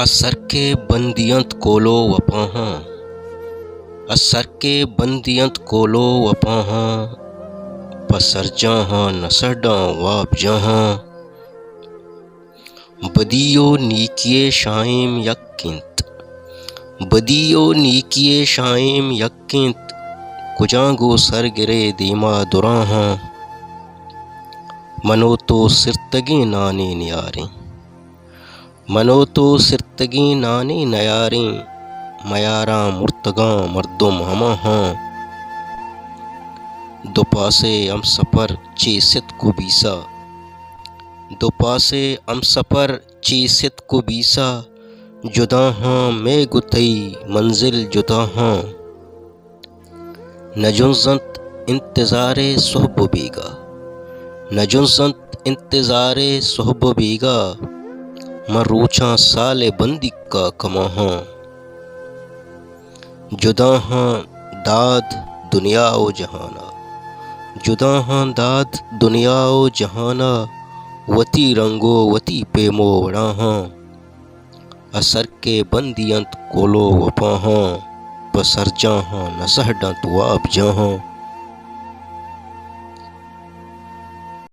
اثر کے بندیاں کولو وپاہاں، اثر کے بندیاں کولو وپاہاں، پسر جاہاں نسڑاں واب جاہاں، بدیو نیکیے شائم یکینت، بدیو نیکیے شائم یکینت، کجانگو سر گرے دیما دراہاں، منو تو سرتگیں نانے نیاریں، منو تو سرتگیں نانے نیاریں، میاراں مرتگاں مردم ہماہاں، دو پاسے ہم سفر چیست کو بیسا، دو پاسے ہم سفر چیست کو بیسا، جدا ہاں میں گتئی منزل جدا ہاں، نجنزنت انتظار صحب بیگا، نجنزنت انتظار صحب بیگا، من روچاں سال بندی کا کماہاں، جدا ہاں داد دنیا و جہانا، جدا ہاں داد دنیا و جہانا، وتی رنگو وتی پیمو وڑاہاں، اثر کے بندیاں کولو وپاہاں، پسر جاہاں نسہڈاں تو آپ جاہاں۔